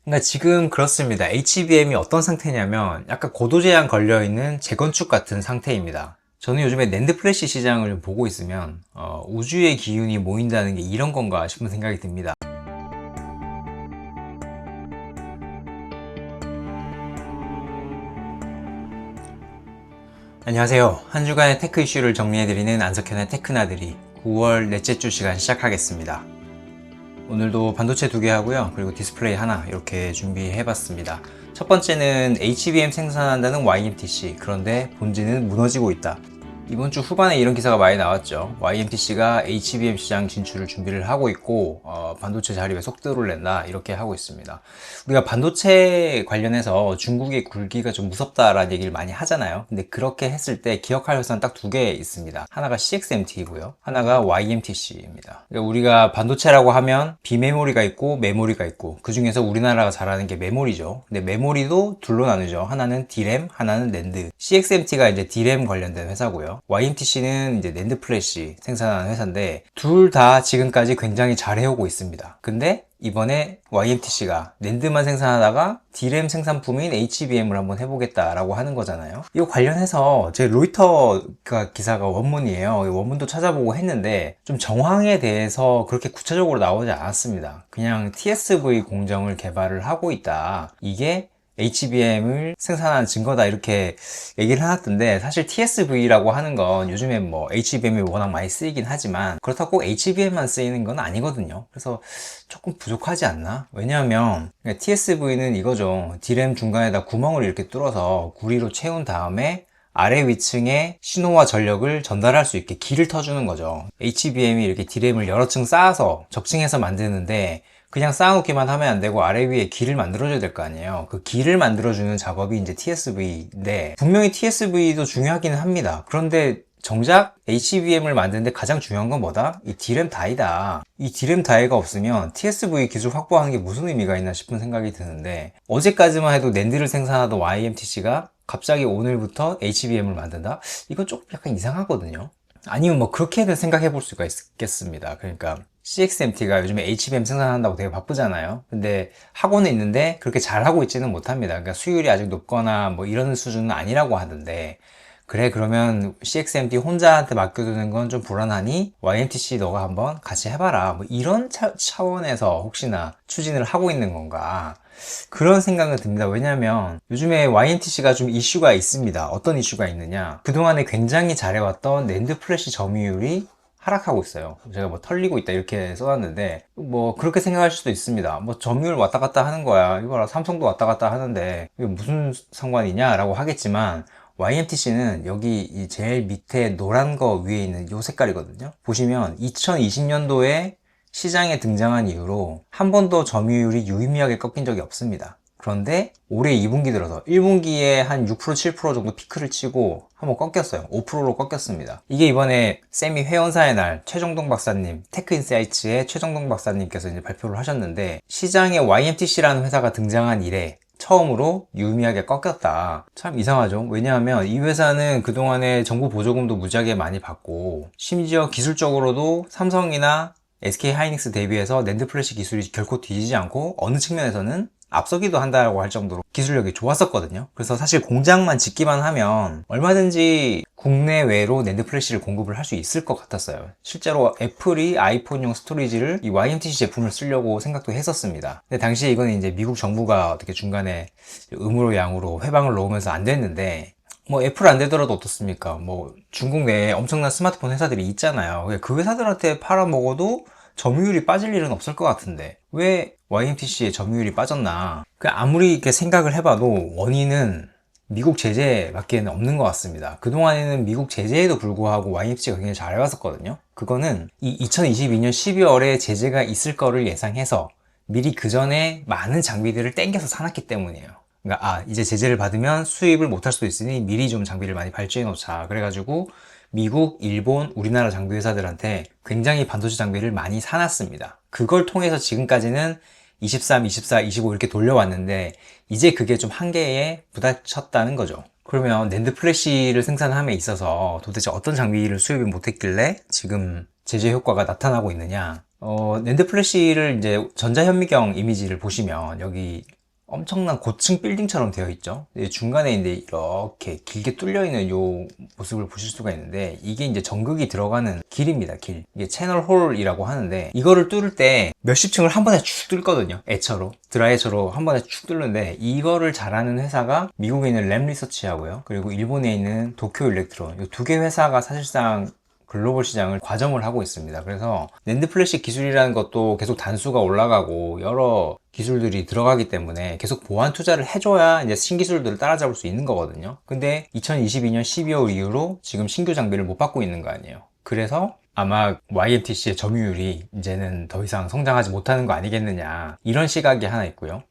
그러니까 지금 그렇습니다. HBM이 어떤 상태냐면 약간 고도 제한 걸려있는 재건축 같은 상태입니다. 저는 요즘에 낸드 플래시 시장을 좀 보고 있으면 우주의 기운이 모인다는 게 이런 건가 싶은 생각이 듭니다. 안녕하세요. 한 주간의 테크 이슈를 정리해드리는 안석현의 테크나들이 9월 넷째 주 시간 시작하겠습니다. 오늘도 반도체 2개 하고요. 그리고 디스플레이 하나 이렇게 준비해봤습니다. 첫 번째는 HBM 생산한다는 YMTC. 그런데 본질은 무너지고 있다. 이번 주 후반에 이런 기사가 많이 나왔죠. YMTC가 HBM 시장 진출을 준비를 하고 있고 반도체 자립에 속도를 낸다 이렇게 하고 있습니다. 우리가 반도체 관련해서 중국의 굴기가 좀 무섭다라는 얘기를 많이 하잖아요. 근데 그렇게 했을 때 기억할 회사는 딱 두 개 있습니다. 하나가 CXMT이고요. 하나가 YMTC입니다. 그러니까 우리가 반도체라고 하면 비메모리가 있고 메모리가 있고 그 중에서 우리나라가 잘하는 게 메모리죠. 근데 메모리도 둘로 나누죠. 하나는 D램, 하나는 낸드. CXMT가 이제 D램 관련된 회사고요. YMTC는 이제 낸드 플래시 생산하는 회사인데 둘 다 지금까지 굉장히 잘 해오고 있습니다. 근데 이번에 YMTC가 낸드만 생산하다가 D램 생산품인 HBM을 한번 해보겠다라고 하는 거잖아요. 이거 관련해서 제 로이터가 기사가 원문이에요. 원문도 찾아보고 했는데 좀 정황에 대해서 그렇게 구체적으로 나오지 않았습니다. 그냥 TSV 공정을 개발을 하고 있다. 이게 HBM을 생산하는 증거다 이렇게 얘기를 해놨던데, 사실 TSV라고 하는 건 요즘에 뭐 HBM이 워낙 많이 쓰이긴 하지만 그렇다고 꼭 HBM만 쓰이는 건 아니거든요. 그래서 조금 부족하지 않나? 왜냐하면 TSV는 이거죠. D램 중간에다 구멍을 이렇게 뚫어서 구리로 채운 다음에 아래 위층에 신호와 전력을 전달할 수 있게 길을 터주는 거죠. HBM이 이렇게 D램을 여러 층 쌓아서 적층해서 만드는데 그냥 쌓아놓기만 하면 안 되고 아래 위에 길을 만들어줘야 될 거 아니에요. 그 길을 만들어주는 작업이 이제 TSV인데, 분명히 TSV도 중요하기는 합니다. 그런데 정작 HBM을 만드는데 가장 중요한 건 뭐다? 이 D램 다이다. 이 D램 다이가 없으면 TSV 기술 확보하는 게 무슨 의미가 있나 싶은 생각이 드는데, 어제까지만 해도 낸드를 생산하던 YMTC가 갑자기 오늘부터 HBM을 만든다? 이건 조금 약간 이상하거든요. 아니면 뭐 그렇게는 생각해 볼 수가 있겠습니다. 그러니까 CXMT가 요즘에 HBM 생산한다고 되게 바쁘잖아요. 근데 하고는 있는데 그렇게 잘하고 있지는 못합니다. 그러니까 수율이 아직 높거나 뭐 이런 수준은 아니라고 하던데, 그래 그러면 CXMT 혼자한테 맡겨두는 건 좀 불안하니 YMTC 너가 한번 같이 해봐라, 뭐 이런 차원에서 혹시나 추진을 하고 있는 건가, 그런 생각은 듭니다. 왜냐하면 요즘에 YMTC가 좀 이슈가 있습니다. 어떤 이슈가 있느냐, 그동안에 굉장히 잘해왔던 낸드 플래시 점유율이 하락하고 있어요. 제가 뭐 털리고 있다 이렇게 써놨는데, 뭐 그렇게 생각할 수도 있습니다. 뭐 점유율 왔다 갔다 하는 거야, 이거라 삼성도 왔다 갔다 하는데 이게 무슨 상관이냐 라고 하겠지만, YMTC는 여기 이 제일 밑에 노란 거 위에 있는 요 색깔이거든요. 보시면 2020년도에 시장에 등장한 이후로 한 번도 점유율이 유의미하게 꺾인 적이 없습니다. 그런데 올해 2분기 들어서 1분기에 한 6%, 7% 정도 피크를 치고 한번 꺾였어요. 5%로 꺾였습니다. 이게 이번에 세미 회원사의 날 최정동 박사님, 테크인사이츠의 최정동 박사님께서 이제 발표를 하셨는데, 시장에 YMTC라는 회사가 등장한 이래 처음으로 유의미하게 꺾였다. 참 이상하죠. 왜냐하면 이 회사는 그동안에 정부 보조금도 무지하게 많이 받고, 심지어 기술적으로도 삼성이나 SK하이닉스 대비해서 낸드 플래시 기술이 결코 뒤지지 않고 어느 측면에서는 앞서기도 한다고 할 정도로 기술력이 좋았었거든요. 그래서 사실 공장만 짓기만 하면 얼마든지 국내외로 낸드 플래시를 공급을 할 수 있을 것 같았어요. 실제로 애플이 아이폰용 스토리지를 이 YMTC 제품을 쓰려고 생각도 했었습니다. 근데 당시에 이거는 이제 미국 정부가 어떻게 중간에 음으로 양으로 회방을 놓으면서 안 됐는데, 뭐 애플 안 되더라도 어떻습니까? 뭐 중국 내에 엄청난 스마트폰 회사들이 있잖아요. 그 회사들한테 팔아먹어도 점유율이 빠질 일은 없을 것 같은데 왜 YMTC의 점유율이 빠졌나? 아무리 이렇게 생각을 해봐도 원인은 미국 제재밖에는 없는 것 같습니다. 그동안에는 미국 제재에도 불구하고 YMTC가 굉장히 잘해왔었거든요. 그거는 이 2022년 12월에 제재가 있을 거를 예상해서 미리 그 전에 많은 장비들을 땡겨서 사놨기 때문이에요. 그러니까 이제 제재를 받으면 수입을 못할 수도 있으니 미리 좀 장비를 많이 발주해 놓자. 그래가지고 미국, 일본, 우리나라 장비 회사들한테 굉장히 반도체 장비를 많이 사놨습니다. 그걸 통해서 지금까지는 23, 24, 25 이렇게 돌려왔는데, 이제 그게 좀 한계에 부닥쳤다는 거죠. 그러면 낸드 플래시를 생산함에 있어서 도대체 어떤 장비를 수입을 못했길래 지금 제재 효과가 나타나고 있느냐? 낸드 플래시를 이제 전자현미경 이미지를 보시면 여기 엄청난 고층 빌딩처럼 되어 있죠. 중간에 이제 이렇게 길게 뚫려 있는 요 모습을 보실 수가 있는데, 이게 이제 전극이 들어가는 길입니다. 길. 이게 채널 홀이라고 하는데, 이거를 뚫을 때 몇십 층을 한 번에 쭉 뚫거든요. 애처로 드라이애처로 한 번에 쭉 뚫는데, 이거를 잘하는 회사가 미국에 있는 램 리서치하고요, 그리고 일본에 있는 도쿄 일렉트론, 이 두 개 회사가 사실상 글로벌 시장을 과점을 하고 있습니다. 그래서 낸드 플래시 기술이라는 것도 계속 단수가 올라가고 여러 기술들이 들어가기 때문에 계속 보완 투자를 해줘야 이제 신기술들을 따라잡을 수 있는 거거든요. 근데 2022년 12월 이후로 지금 신규 장비를 못 받고 있는 거 아니에요. 그래서 아마 YMTC의 점유율이 이제는 더 이상 성장하지 못하는 거 아니겠느냐, 이런 시각이 하나 있고요.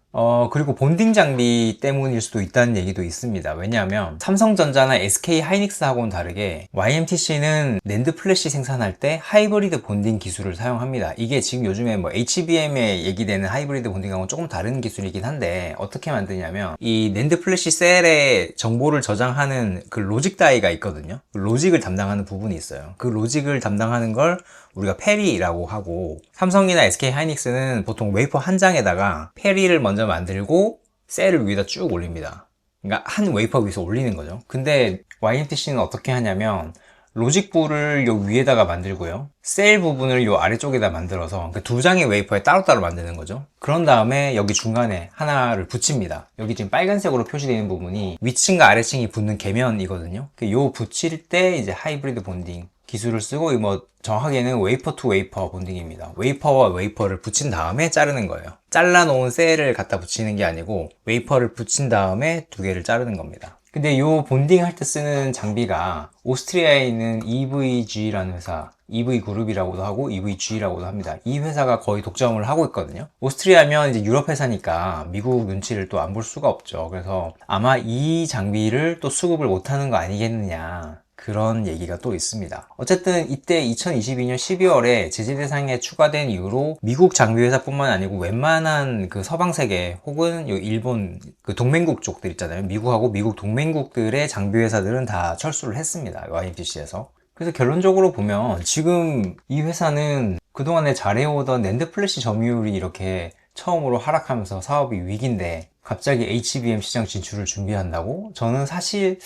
그리고 본딩 장비 때문일 수도 있다는 얘기도 있습니다. 왜냐하면 삼성전자나 SK 하이닉스하고는 다르게 YMTC는 낸드 플래시 생산할 때 하이브리드 본딩 기술을 사용합니다. 이게 지금 요즘에 뭐 HBM에 얘기되는 하이브리드 본딩하고는 조금 다른 기술이긴 한데, 어떻게 만드냐면 이 낸드 플래시 셀에 정보를 저장하는 그 로직 다이가 있거든요. 그 로직을 담당하는 부분이 있어요. 그 로직을 담당하는 걸 우리가 페리라고 하고, 삼성이나 SK 하이닉스는 보통 웨이퍼 한 장에다가 페리를 먼저 만들고 셀을 위에다 쭉 올립니다. 그러니까 한 웨이퍼 위에서 올리는 거죠. 근데 YMTC는 어떻게 하냐면 로직부를 요 위에다가 만들고요, 셀 부분을 요 아래쪽에다 만들어서 그 두 장의 웨이퍼에 따로따로 만드는 거죠. 그런 다음에 여기 중간에 하나를 붙입니다. 여기 지금 빨간색으로 표시되어 있는 부분이 위층과 아래층이 붙는 계면이거든요. 요 붙일 때 이제 하이브리드 본딩 기술을 쓰고, 뭐 정확하게는 웨이퍼 투 웨이퍼 본딩입니다. 웨이퍼와 웨이퍼를 붙인 다음에 자르는 거예요. 잘라 놓은 셀을 갖다 붙이는 게 아니고 웨이퍼를 붙인 다음에 두 개를 자르는 겁니다. 근데 요 본딩 할 때 쓰는 장비가 오스트리아에 있는 EVG라는 회사, EV그룹이라고도 하고 EVG라고도 합니다. 이 회사가 거의 독점을 하고 있거든요. 오스트리아면 이제 유럽 회사니까 미국 눈치를 또 안 볼 수가 없죠. 그래서 아마 이 장비를 또 수급을 못하는 거 아니겠느냐, 그런 얘기가 또 있습니다. 어쨌든 이때 2022년 12월에 제재 대상에 추가된 이후로 미국 장비 회사뿐만 아니고 웬만한 그 서방 세계 혹은 일본 그 동맹국 쪽들 있잖아요. 미국하고 미국 동맹국들의 장비 회사들은 다 철수를 했습니다. YMTC에서. 그래서 결론적으로 보면 지금 이 회사는 그동안에 잘해오던 낸드 플래시 점유율이 이렇게 처음으로 하락하면서 사업이 위기인데 갑자기 HBM 시장 진출을 준비한다고? 저는 사실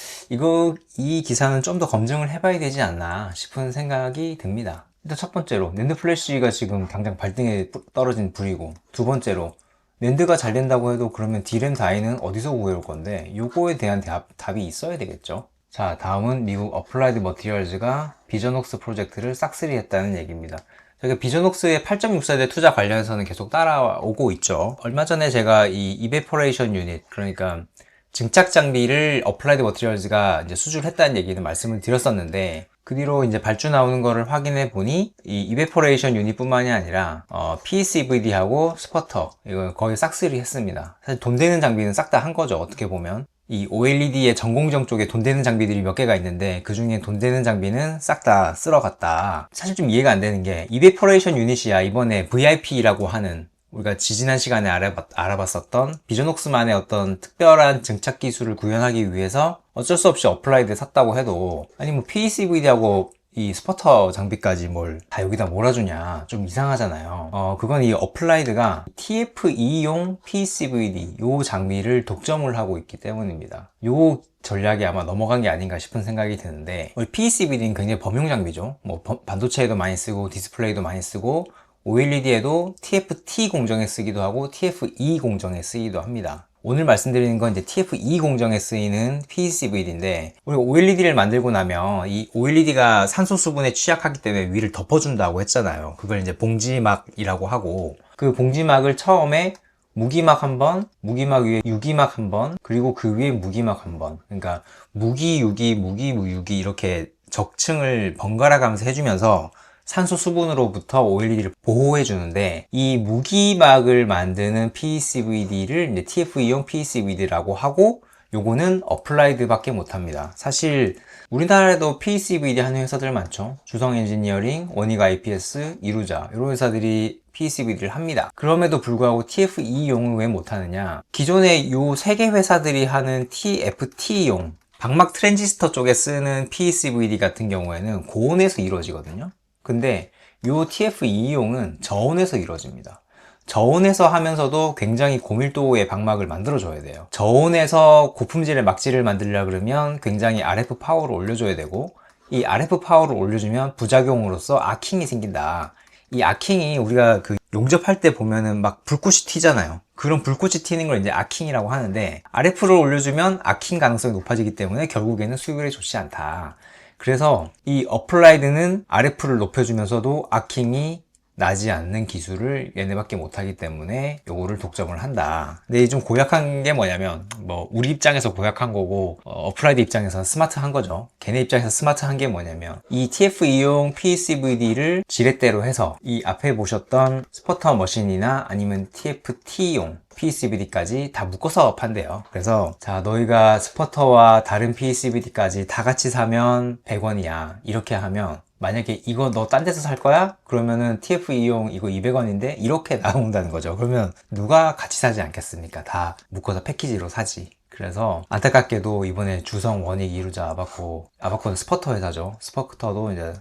이 기사는 좀 더 검증을 해봐야 되지 않나 싶은 생각이 듭니다. 일단 첫 번째로 낸드 플래시가 지금 당장 발등에 떨어진 불이고, 두 번째로 낸드가 잘 된다고 해도 그러면 D램 다이는 어디서 구해올 건데, 요거에 대한 답이 있어야 되겠죠. 자, 다음은 미국 어플라이드 머티리얼즈가 비전웍스 프로젝트를 싹쓸이 했다는 얘기입니다. 저희가 비전웍스의 8.6세대 투자 관련해서는 계속 따라오고 있죠. 얼마 전에 제가 이 이베포레이션 유닛, 그러니까 증착 장비를 어플라이드 머티리얼즈가 이제 수주를 했다는 얘기는 말씀을 드렸었는데, 그 뒤로 이제 발주 나오는 거를 확인해 보니 이 이베포레이션 유닛뿐만이 아니라 PECVD하고 스퍼터, 이거 거의 싹쓸이 했습니다. 사실 돈 되는 장비는 싹 다 한 거죠, 어떻게 보면. 이 OLED의 전공정 쪽에 돈 되는 장비들이 몇 개가 있는데, 그 중에 돈 되는 장비는 싹 다 쓸어갔다. 사실 좀 이해가 안 되는 게, 이베포레이션 유닛이야 이번에 VIP라고 하는, 우리가 지지난 시간에 알아봤었던 비전웍스만의 어떤 특별한 증착 기술을 구현하기 위해서 어쩔 수 없이 어플라이드에 샀다고 해도, 아니 뭐 PECVD하고 이 스퍼터 장비까지 뭘 다 여기다 몰아주냐, 좀 이상하잖아요. 그건 이 어플라이드가 TFE용 PECVD 요 장비를 독점을 하고 있기 때문입니다. 요 전략이 아마 넘어간 게 아닌가 싶은 생각이 드는데, PECVD는 굉장히 범용 장비죠. 뭐 반도체에도 많이 쓰고 디스플레이도 많이 쓰고 OLED에도 TFT 공정에 쓰기도 하고 TFE 공정에 쓰기도 합니다. 오늘 말씀드리는 건 이제 TFE 공정에 쓰이는 PECVD인데, 우리가 OLED를 만들고 나면 이 OLED가 산소 수분에 취약하기 때문에 위를 덮어준다고 했잖아요. 그걸 이제 봉지막이라고 하고, 그 봉지막을 처음에 무기막 한 번, 무기막 위에 유기막 한 번, 그리고 그 위에 무기막 한 번, 그러니까 무기, 유기, 무기, 무유기 이렇게 적층을 번갈아 가면서 해주면서 산소 수분으로부터 OLED를 보호해 주는데, 이 무기막을 만드는 PECVD를 이제 TFE용 PECVD라고 하고, 요거는 어플라이드 밖에 못합니다. 사실 우리나라에도 PECVD 하는 회사들 많죠. 주성 엔지니어링, 원익 IPS, 이루자, 이런 회사들이 PECVD를 합니다. 그럼에도 불구하고 TFE용은 왜 못하느냐, 기존에 요 세 개 회사들이 하는 TFT용 방막 트랜지스터 쪽에 쓰는 PECVD 같은 경우에는 고온에서 이루어지거든요. 근데 요 TFE용은 저온에서 이루어집니다. 저온에서 하면서도 굉장히 고밀도의 방막을 만들어줘야 돼요. 저온에서 고품질의 막지를 만들려 그러면 굉장히 RF 파워를 올려줘야 되고, 이 RF 파워를 올려주면 부작용으로서 아킹이 생긴다. 이 아킹이 우리가 그 용접할 때 보면은 막 불꽃이 튀잖아요. 그런 불꽃이 튀는 걸 이제 아킹이라고 하는데, RF를 올려주면 아킹 가능성이 높아지기 때문에 결국에는 수율이 좋지 않다. 그래서 이 어플라이드는 RF를 높여주면서도 아킹이 나지 않는 기술을 얘네밖에 못하기 때문에 요거를 독점을 한다. 근데 좀 고약한 게 뭐냐면, 뭐 우리 입장에서 고약한 거고 어플라이드 입장에서는 스마트한 거죠. 걔네 입장에서 스마트한 게 뭐냐면, 이 TF2용 PCVD를 지렛대로 해서 이 앞에 보셨던 스포터 머신이나 아니면 TFT용 PCVD까지 다 묶어서 판대요. 그래서 자, 너희가 스포터와 다른 PCVD까지 다 같이 사면 100원이야 이렇게 하면, 만약에 이거 너 딴 데서 살 거야? 그러면은 TF2용 이거 200원인데 이렇게 나온다는 거죠. 그러면 누가 같이 사지 않겠습니까? 다 묶어서 패키지로 사지. 그래서 안타깝게도 이번에 주성, 원익, 이루자, 아바코는 스포터 회사죠. 스포터도 이제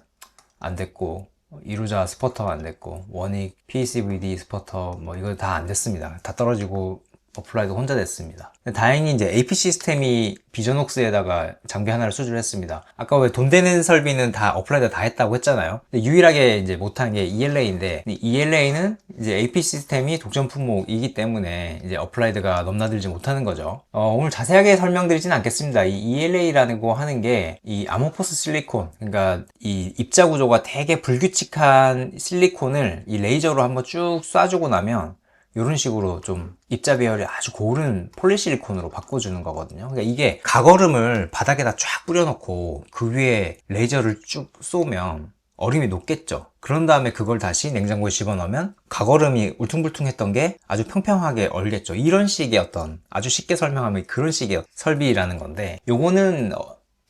안 됐고, 이루자 스포터 안 됐고, 원익, PCVD 스포터 뭐 이거 다 안 됐습니다. 다 떨어지고 어플라이드 혼자 됐습니다. 다행히 이제 AP 시스템이 비전웍스에다가 장비 하나를 수주를 했습니다. 아까 왜 돈 되는 설비는 다 어플라이드 다 했다고 했잖아요. 근데 유일하게 이제 못한 게 ELA인데, ELA는 이제 AP 시스템이 독점 품목이기 때문에 이제 어플라이드가 넘나들지 못하는 거죠. 오늘 자세하게 설명드리진 않겠습니다. 이 ELA라는 거 하는 게 이 아모포스 실리콘, 그러니까 이 입자 구조가 되게 불규칙한 실리콘을 이 레이저로 한번 쭉 쏴주고 나면 이런 식으로 좀 입자 배열이 아주 고른 폴리실리콘으로 바꿔주는 거거든요. 그러니까 이게 가거름을 바닥에다 쫙 뿌려놓고 그 위에 레이저를 쭉 쏘면 얼음이 녹겠죠. 그런 다음에 그걸 다시 냉장고에 집어넣으면 가거름이 울퉁불퉁했던 게 아주 평평하게 얼겠죠. 이런 식의 어떤, 아주 쉽게 설명하면 그런 식의 설비라는 건데, 요거는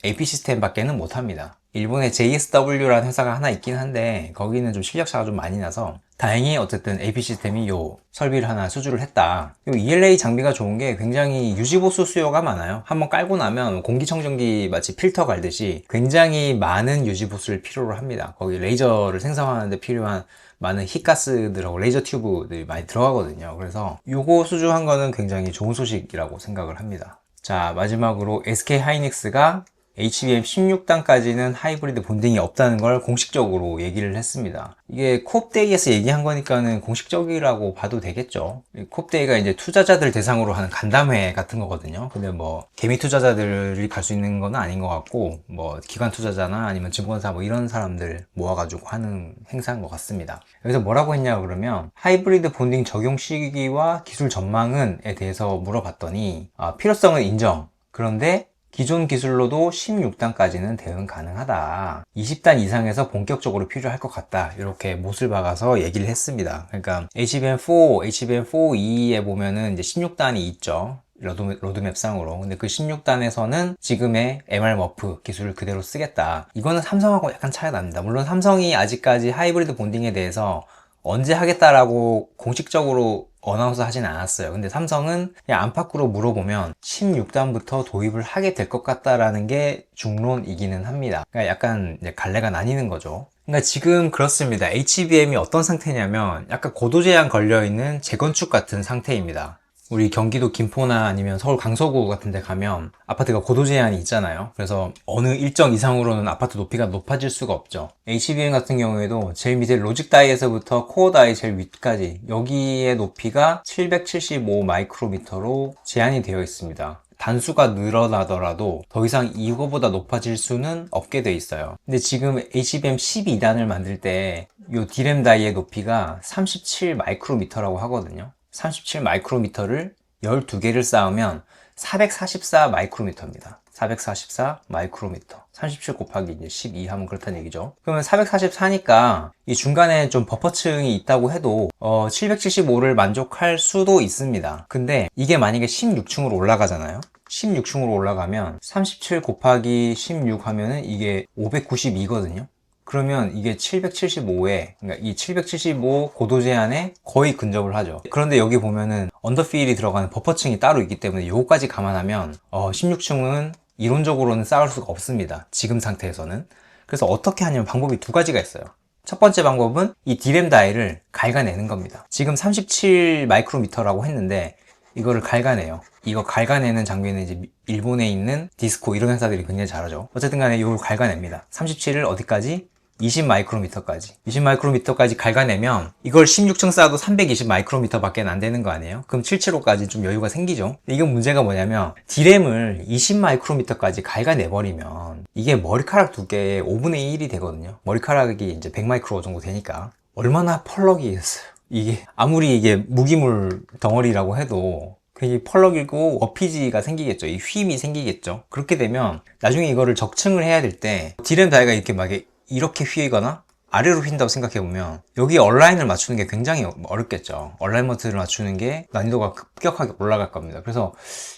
AP 시스템 밖에는 못합니다. 일본에 JSW라는 회사가 하나 있긴 한데 거기는 좀 실력차가 좀 많이 나서 다행히 어쨌든 AP 시스템이 요 설비를 하나 수주를 했다. 요 ELA 장비가 좋은 게 굉장히 유지보수 수요가 많아요. 한번 깔고 나면 공기청정기 마치 필터 갈듯이 굉장히 많은 유지보수를 필요로 합니다. 거기 레이저를 생성하는데 필요한 많은 힛가스들하고 레이저 튜브들이 많이 들어가거든요. 그래서 요거 수주한 거는 굉장히 좋은 소식이라고 생각을 합니다. 자, 마지막으로 SK 하이닉스가 HBM 16단까지는 하이브리드 본딩이 없다는 걸 공식적으로 얘기를 했습니다. 이게 콥데이에서 얘기한 거니까는 공식적이라고 봐도 되겠죠. 콥데이가 이제 투자자들 대상으로 하는 간담회 같은 거거든요. 근데 뭐 개미 투자자들이 갈 수 있는 건 아닌 것 같고, 뭐 기관 투자자나 아니면 증권사 뭐 이런 사람들 모아가지고 하는 행사인 것 같습니다. 여기서 뭐라고 했냐 그러면, 하이브리드 본딩 적용 시기와 기술 전망은에 대해서 물어봤더니 필요성은 인정. 그런데 기존 기술로도 16단까지는 대응 가능하다. 20단 이상에서 본격적으로 필요할 것 같다. 이렇게 못을 박아서 얘기를 했습니다. 그러니까 HBM4, HBM4E에 보면은 이제 16단이 있죠. 로드맵상으로. 근데 그 16단에서는 지금의 MR-MUF 기술을 그대로 쓰겠다. 이거는 삼성하고 약간 차이가 납니다. 물론 삼성이 아직까지 하이브리드 본딩에 대해서 언제 하겠다라고 공식적으로 어나운스 하진 않았어요. 근데 삼성은 그냥 안팎으로 물어보면 16단부터 도입을 하게 될 것 같다라는 게 중론이기는 합니다. 그러니까 약간 이제 갈래가 나뉘는 거죠. 그러니까 지금 그렇습니다. HBM이 어떤 상태냐면 약간 고도 제한 걸려있는 재건축 같은 상태입니다. 우리 경기도 김포나 아니면 서울 강서구 같은 데 가면 아파트가 고도 제한이 있잖아요. 그래서 어느 일정 이상으로는 아파트 높이가 높아질 수가 없죠. HBM 같은 경우에도 제일 밑에 로직 다이에서부터 코어 다이 제일 윗까지 여기의 높이가 775 마이크로미터로 제한이 되어 있습니다. 단수가 늘어나더라도 더 이상 이거보다 높아질 수는 없게 돼 있어요. 근데 지금 HBM 12단을 만들 때 이 D램 다이의 높이가 37 마이크로미터라고 하거든요. 37 마이크로미터를 12개를 쌓으면 444 마이크로미터입니다. 444 마이크로미터. 37 곱하기 이제 12 하면 그렇다는 얘기죠. 그러면 444니까 이 중간에 좀 버퍼층이 있다고 해도 775를 만족할 수도 있습니다. 근데 이게 만약에 16층으로 올라가잖아요. 16층으로 올라가면 37 곱하기 16 하면은 이게 592거든요. 그러면 이게 775에, 그러니까 이 775 고도 제한에 거의 근접을 하죠. 그런데 여기 보면은 언더필이 들어가는 버퍼층이 따로 있기 때문에 요거까지 감안하면 16층은 이론적으로는 쌓을 수가 없습니다. 지금 상태에서는. 그래서 어떻게 하냐면 방법이 두 가지가 있어요. 첫 번째 방법은 이 D램 다이를 갉아내는 겁니다. 지금 37 마이크로미터라고 했는데 이거를 갉아내요. 이거 갉아내는 장비는 이제 일본에 있는 디스코 이런 회사들이 굉장히 잘하죠. 어쨌든 간에 이걸 갉아냅니다. 37을 어디까지? 20 마이크로미터까지. 20 마이크로미터까지 갉아내면 이걸 16층 쌓아도 320 마이크로미터 밖에 안 되는 거 아니에요? 그럼 775까지 좀 여유가 생기죠? 이건 문제가 뭐냐면 D램을 20 마이크로미터까지 갉아내버리면 이게 머리카락 두께의 5분의 1이 되거든요. 머리카락이 이제 100 마이크로 정도 되니까 얼마나 펄럭이겠어요. 이게 아무리 이게 무기물 덩어리라고 해도 굉장히 펄럭이고 워피지가 생기겠죠. 이 휨이 생기겠죠. 그렇게 되면 나중에 이거를 적층을 해야 될 때 D램 다이가 이렇게 막 이렇게 휘거나 아래로 휜다고 생각해보면 여기 얼라인을 맞추는 게 굉장히 어렵겠죠. 얼라인먼트를 맞추는 게 난이도가 급격하게 올라갈 겁니다. 그래서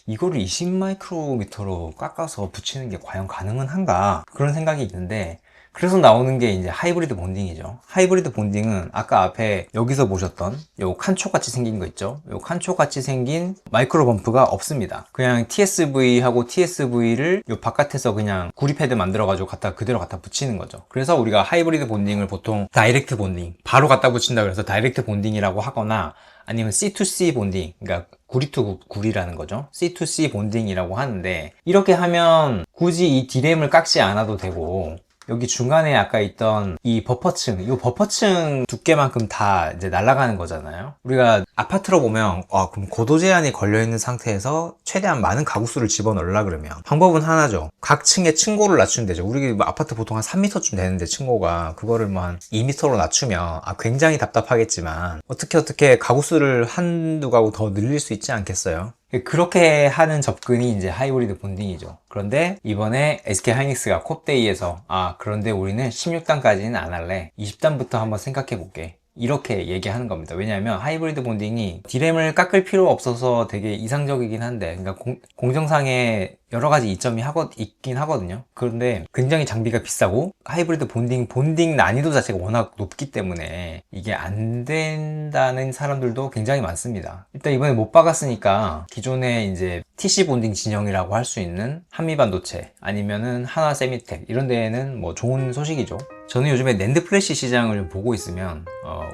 이거를 20 마이크로미터로 깎아서 붙이는 게 과연 가능은 한가 그런 생각이 있는데, 그래서 나오는 게 이제 하이브리드 본딩이죠. 하이브리드 본딩은 아까 앞에 여기서 보셨던 요 칸초 같이 생긴 거 있죠. 요 칸초 같이 생긴 마이크로 범프가 없습니다. 그냥 TSV하고 TSV를 요 바깥에서 그냥 구리 패드 만들어 가지고 그대로 갖다 붙이는 거죠. 그래서 우리가 하이브리드 본딩을 보통 다이렉트 본딩 바로 갖다 붙인다 그래서 다이렉트 본딩이라고 하거나 아니면 C2C 본딩, 그러니까 구리 투 구리라는 거죠. C2C 본딩이라고 하는데, 이렇게 하면 굳이 이 D램을 깎지 않아도 되고 여기 중간에 아까 있던 이 버퍼층, 이 버퍼층 두께만큼 다 이제 날아가는 거잖아요. 우리가 아파트로 보면 그럼 고도 제한이 걸려있는 상태에서 최대한 많은 가구수를 집어넣으려 그러면 방법은 하나죠. 각 층의 층고를 낮추면 되죠. 우리 아파트 보통 한 3m쯤 되는데 층고가 그거를 뭐 한 2m로 낮추면 굉장히 답답하겠지만 어떻게 가구수를 한두 가구 더 늘릴 수 있지 않겠어요? 그렇게 하는 접근이 이제 하이브리드 본딩이죠. 그런데 이번에 SK 하이닉스가 콥데이에서 그런데 우리는 16단까지는 안 할래. 20단부터 한번 생각해 볼게. 이렇게 얘기하는 겁니다. 왜냐하면 하이브리드 본딩이 D램을 깎을 필요 없어서 되게 이상적이긴 한데, 그러니까 공정상에 여러 가지 이점이 있긴 하거든요. 그런데 굉장히 장비가 비싸고 하이브리드 본딩 난이도 자체가 워낙 높기 때문에 이게 안 된다는 사람들도 굉장히 많습니다. 일단 이번에 못 박았으니까 기존에 이제 TC 본딩 진영이라고 할 수 있는 한미반도체 아니면은 하나세미텍 이런 데에는 뭐 좋은 소식이죠. 저는 요즘에 낸드 플래시 시장을 보고 있으면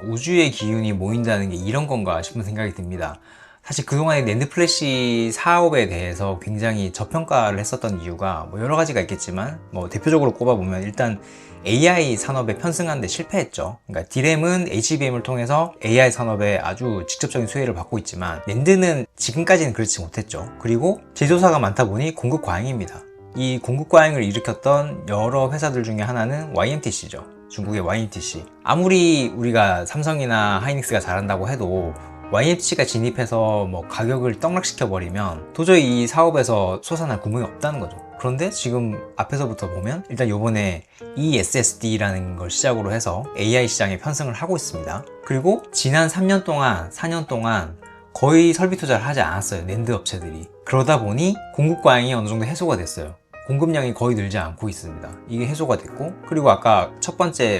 우주의 기운이 모인다는 게 이런 건가 싶은 생각이 듭니다. 사실 그동안에 낸드 플래시 사업에 대해서 굉장히 저평가를 했었던 이유가 뭐 여러 가지가 있겠지만 뭐 대표적으로 꼽아보면 일단 AI 산업에 편승하는 데 실패했죠. 그러니까 D램은 HBM을 통해서 AI 산업에 아주 직접적인 수혜를 받고 있지만 낸드는 지금까지는 그렇지 못했죠. 그리고 제조사가 많다 보니 공급 과잉입니다. 이 공급 과잉을 일으켰던 여러 회사들 중에 하나는 YMTC죠. 중국의 YMTC. 아무리 우리가 삼성이나 하이닉스가 잘한다고 해도 YMTC가 진입해서 뭐 가격을 떡락시켜 버리면 도저히 이 사업에서 솟아날 구멍이 없다는 거죠. 그런데 지금 앞에서부터 보면 일단 요번에 ESSD라는 걸 시작으로 해서 AI 시장에 편승을 하고 있습니다. 그리고 지난 3년 동안 4년 동안 거의 설비 투자를 하지 않았어요. 낸드 업체들이. 그러다 보니 공급 과잉이 어느 정도 해소가 됐어요. 공급량이 거의 늘지 않고 있습니다. 이게 해소가 됐고, 그리고 아까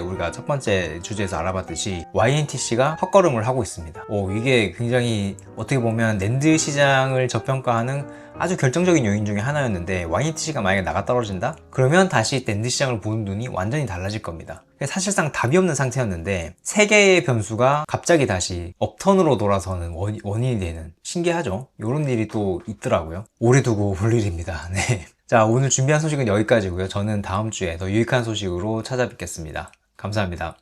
우리가 첫 번째 주제에서 알아봤듯이 YMTC가 헛걸음을 하고 있습니다. 이게 굉장히 어떻게 보면 낸드 시장을 저평가하는 아주 결정적인 요인 중에 하나였는데, YMTC가 만약에 나가 떨어진다? 그러면 다시 낸드 시장을 보는 눈이 완전히 달라질 겁니다. 사실상 답이 없는 상태였는데 세 개의 변수가 갑자기 다시 업턴으로 돌아서는 원인이 되는, 신기하죠? 이런 일이 또 있더라고요. 오래 두고 볼 일입니다. 네. 자, 오늘 준비한 소식은 여기까지고요. 저는 다음 주에 더 유익한 소식으로 찾아뵙겠습니다. 감사합니다.